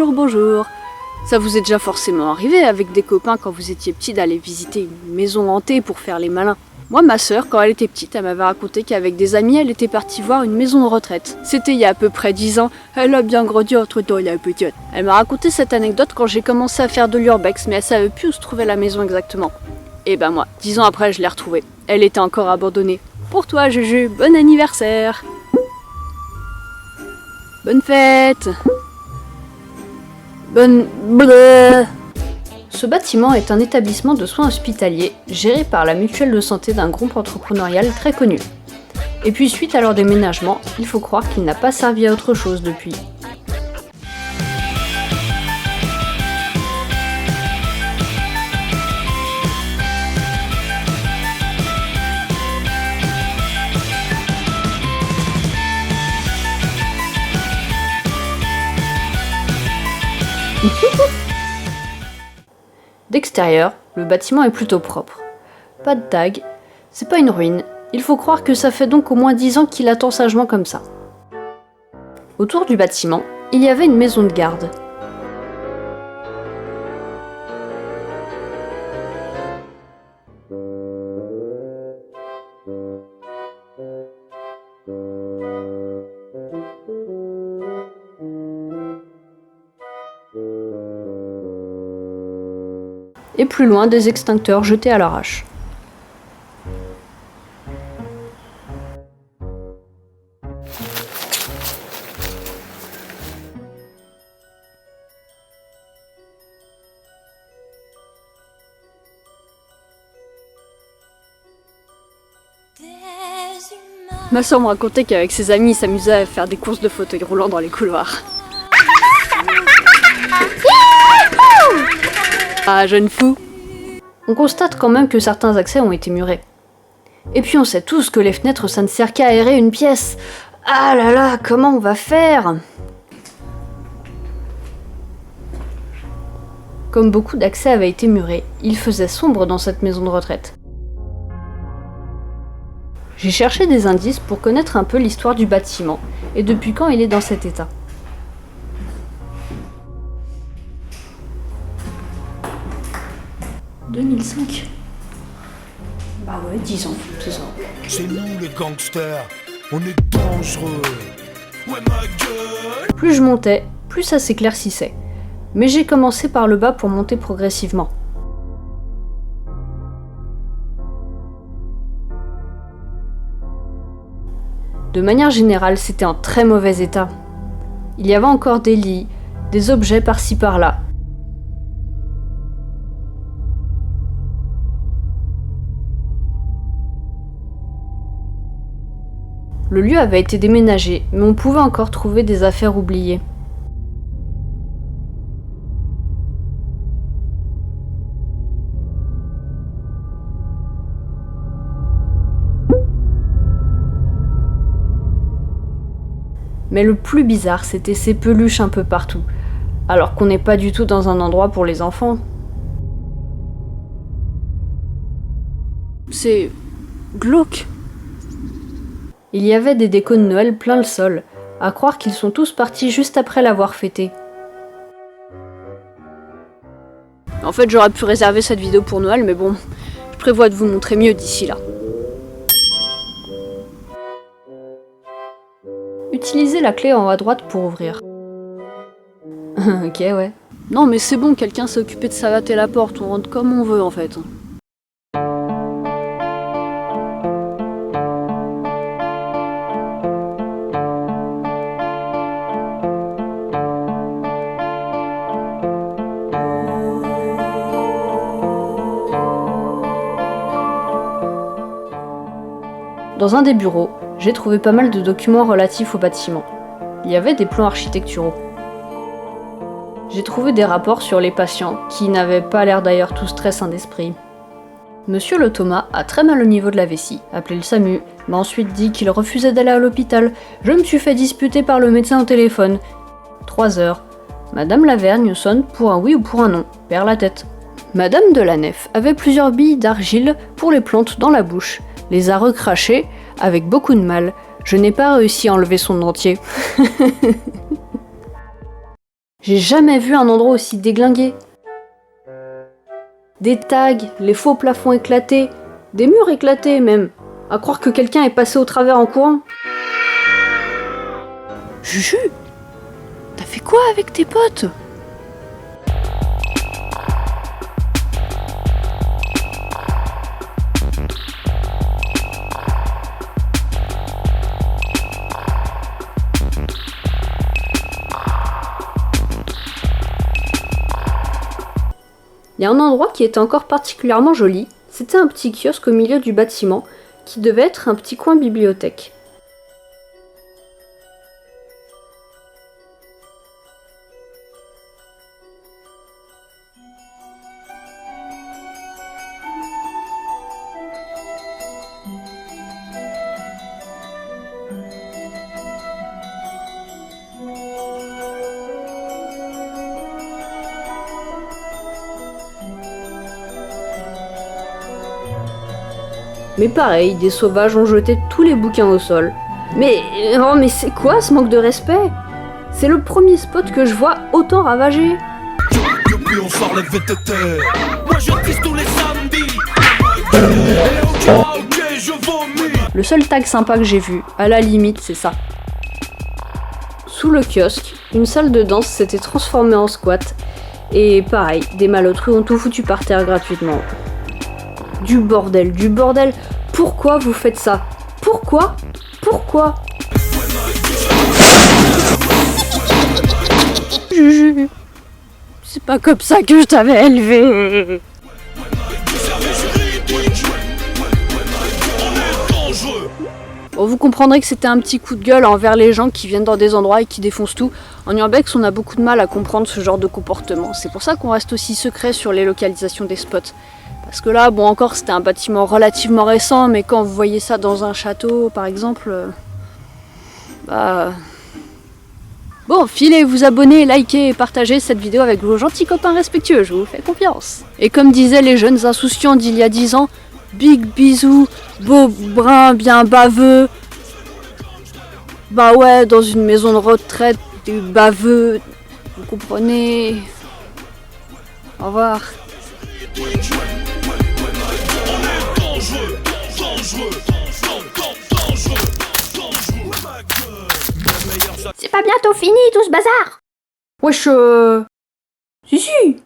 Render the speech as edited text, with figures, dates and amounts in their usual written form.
bonjour, bonjour. Ça vous est déjà forcément arrivé avec des copains quand vous étiez petit d'aller visiter une maison hantée pour faire les malins. Moi, ma sœur, quand elle était petite, elle m'avait raconté qu'avec des amis, elle était partie voir une maison de retraite. C'était il y a à peu près 10 ans. Elle a bien grandi entre temps, la petite. Elle m'a raconté cette anecdote quand j'ai commencé à faire de l'urbex, mais elle savait plus où se trouvait la maison exactement. Et ben moi, 10 ans après, je l'ai retrouvée. Elle était encore abandonnée. Pour toi, Juju, bon anniversaire. Bonne fête. Bonne... Bleu. Ce bâtiment est un établissement de soins hospitaliers géré par la mutuelle de santé d'un groupe entrepreneurial très connu. Et puis suite à leur déménagement, il faut croire qu'il n'a pas servi à autre chose depuis. D'extérieur, le bâtiment est plutôt propre. Pas de tag, c'est pas une ruine, il faut croire que ça fait donc au moins 10 ans qu'il attend sagement comme ça. Autour du bâtiment, il y avait une maison de garde. Et plus loin, des extincteurs jetés à l'arrache. Ma sœur me racontait qu'avec ses amis, il s'amusait à faire des courses de fauteuils roulants dans les couloirs. Ah, jeune fou! On constate quand même que certains accès ont été murés. Et puis on sait tous que les fenêtres, ça ne sert qu'à aérer une pièce. Ah là là, comment on va faire? Comme beaucoup d'accès avaient été murés, il faisait sombre dans cette maison de retraite. J'ai cherché des indices pour connaître un peu l'histoire du bâtiment et depuis quand il est dans cet état. « 2005 ». Bah ouais, 10 ans, c'est ça. C'est nous les gangsters, on est dangereux. Ouais ma gueule. Plus je montais, plus ça s'éclaircissait. Mais j'ai commencé par le bas pour monter progressivement. De manière générale, c'était en très mauvais état. Il y avait encore des lits, des objets par-ci par-là. Le lieu avait été déménagé, mais on pouvait encore trouver des affaires oubliées. Mais le plus bizarre, c'était ces peluches un peu partout, alors qu'on n'est pas du tout dans un endroit pour les enfants. C'est glauque. Il y avait des décos de Noël plein le sol, à croire qu'ils sont tous partis juste après l'avoir fêté. En fait, j'aurais pu réserver cette vidéo pour Noël, mais bon, je prévois de vous montrer mieux d'ici là. Utilisez la clé en haut à droite pour ouvrir. Ok, ouais. Non mais c'est bon, quelqu'un s'est occupé de savater la porte, on rentre comme on veut en fait. Dans un des bureaux, j'ai trouvé pas mal de documents relatifs au bâtiment. Il y avait des plans architecturaux. J'ai trouvé des rapports sur les patients, qui n'avaient pas l'air d'ailleurs tous très sains d'esprit. Monsieur le Thomas a très mal au niveau de la vessie, appelé le SAMU, m'a ensuite dit qu'il refusait d'aller à l'hôpital. Je me suis fait disputer par le médecin au téléphone. 3 heures. Madame Lavergne sonne pour un oui ou pour un non, perd la tête. Madame de la Nef avait plusieurs billes d'argile pour les plantes dans la bouche, les a recrachées avec beaucoup de mal. Je n'ai pas réussi à enlever son dentier. J'ai jamais vu un endroit aussi déglingué. Des tags, les faux plafonds éclatés, des murs éclatés même. À croire que quelqu'un est passé au travers en courant. Juju, t'as fait quoi avec tes potes? Il y a un endroit qui était encore particulièrement joli, c'était un petit kiosque au milieu du bâtiment, qui devait être un petit coin bibliothèque. Mais pareil, des sauvages ont jeté tous les bouquins au sol. Mais c'est quoi ce manque de respect? C'est le premier spot que je vois autant ravagé. Depuis on sort les VTT. Moi je pisse tous les samedis. Ok, je vomis. Le seul tag sympa que j'ai vu, à la limite, c'est ça. Sous le kiosque, une salle de danse s'était transformée en squat. Et pareil, des malotrus ont tout foutu par terre gratuitement. Du bordel, du bordel. Pourquoi vous faites ça? Pourquoi? Pourquoi? Juju, c'est pas comme ça que je t'avais élevé. Bon, vous comprendrez que c'était un petit coup de gueule envers les gens qui viennent dans des endroits et qui défoncent tout. En Urbex, on a beaucoup de mal à comprendre ce genre de comportement. C'est pour ça qu'on reste aussi secret sur les localisations des spots. Parce que là, bon, encore, c'était un bâtiment relativement récent, mais quand vous voyez ça dans un château, par exemple, Bon, filez, vous abonnez, likez et partagez cette vidéo avec vos gentils copains respectueux, je vous fais confiance. Et comme disaient les jeunes insouciants d'il y a 10 ans, big bisous, beau brun bien baveux. Bah ouais, dans une maison de retraite, des baveux, vous comprenez. Au revoir. C'est pas bientôt fini tout ce bazar? Wesh, si si.